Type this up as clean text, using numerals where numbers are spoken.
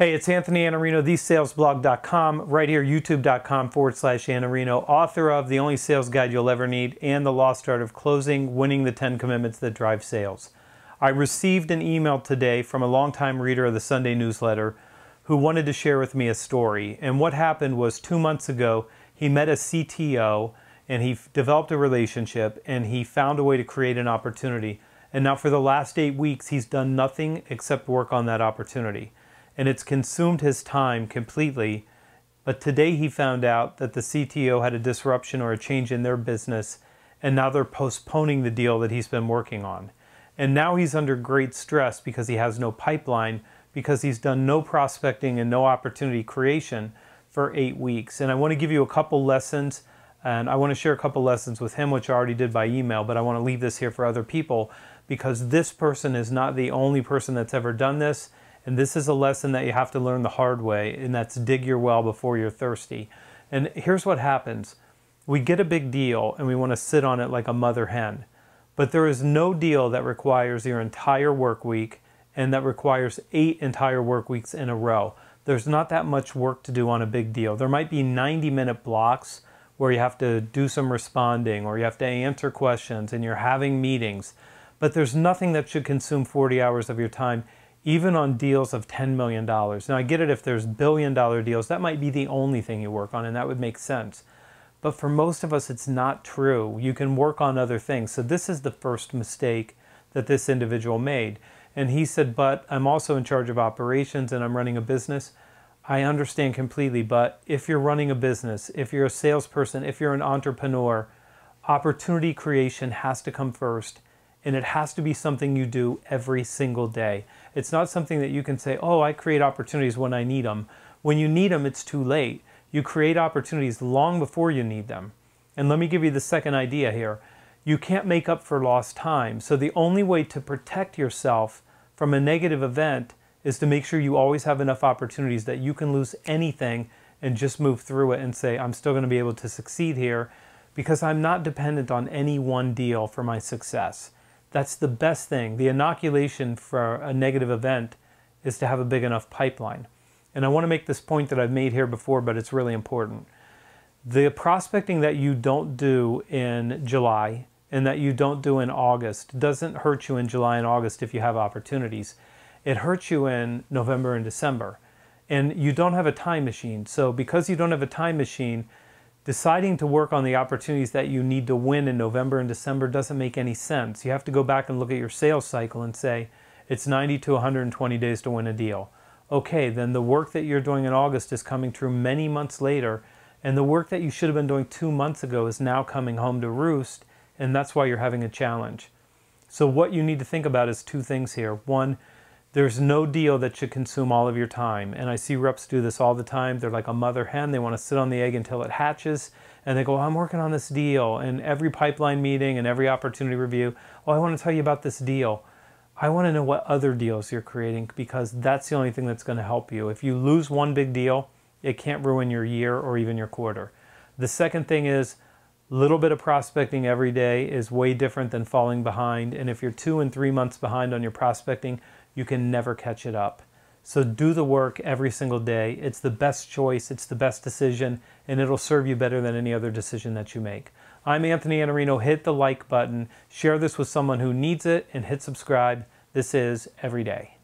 Hey, it's Anthony Iannarino, thesalesblog.com, right here, youtube.com/Iannarino, author of The Only Sales Guide You'll Ever Need and The Lost Art of Closing, Winning the 10 Commitments That Drive Sales. I received an email today from a longtime reader of the Sunday newsletter who wanted to share with me a story. And what happened was 2 months ago, he met a CTO and he developed a relationship and he found a way to create an opportunity. And now for the last 8 weeks, he's done nothing except work on that opportunity. And it's consumed his time completely. But today he found out that the CTO had a disruption or a change in their business, and now they're postponing the deal that he's been working on. And now he's under great stress because he has no pipeline, because he's done no prospecting and no opportunity creation for 8 weeks. And I want to give you a couple lessons, and I want to share a couple lessons with him, which I already did by email, but I want to leave this here for other people because this person is not the only person that's ever done this. And this is a lesson that you have to learn the hard way, and that's dig your well before you're thirsty. And here's what happens. We get a big deal and we want to sit on it like a mother hen. But there is no deal that requires your entire work week and that requires 8 entire work weeks in a row. There's not that much work to do on a big deal. There might be 90-minute blocks where you have to do some responding or you have to answer questions and you're having meetings. But there's nothing that should consume 40 hours of your time, even on deals of $10 million. Now I get it if there's billion-dollar deals, that might be the only thing you work on and that would make sense. But for most of us, it's not true. You can work on other things. So this is the first mistake that this individual made. And he said, but I'm also in charge of operations and I'm running a business. I understand completely, but if you're running a business, if you're a salesperson, if you're an entrepreneur, opportunity creation has to come first. And it has to be something you do every single day. It's not something that you can say, oh, I create opportunities when I need them. When you need them, it's too late. You create opportunities long before you need them. And let me give you the second idea here. You can't make up for lost time. So the only way to protect yourself from a negative event is to make sure you always have enough opportunities that you can lose anything and just move through it and say, I'm still going to be able to succeed here because I'm not dependent on any one deal for my success. That's the best thing. The inoculation for a negative event is to have a big enough pipeline. And I want to make this point that I've made here before, but it's really important. The prospecting that you don't do in July and that you don't do in August doesn't hurt you in July and August if you have opportunities. It hurts you in November and December. And you don't have a time machine. So because you don't have a time machine, deciding to work on the opportunities that you need to win in November and December doesn't make any sense. You have to go back and look at your sales cycle and say, it's 90 to 120 days to win a deal. Okay, then the work that you're doing in August is coming through many months later, and the work that you should have been doing 2 months ago is now coming home to roost, and that's why you're having a challenge. So what you need to think about is 2 things here. One, there's no deal that should consume all of your time. And I see reps do this all the time. They're like a mother hen. They want to sit on the egg until it hatches. And they go, I'm working on this deal. And every pipeline meeting and every opportunity review, oh, I want to tell you about this deal. I want to know what other deals you're creating because that's the only thing that's going to help you. If you lose one big deal, it can't ruin your year or even your quarter. The second thing is a little bit of prospecting every day is way different than falling behind. And if you're 2 and 3 months behind on your prospecting, you can never catch it up. So do the work every single day. It's the best choice, it's the best decision, and it'll serve you better than any other decision that you make. I'm Anthony Iannarino. Hit the like button, share this with someone who needs it, and hit subscribe. This is Every Day.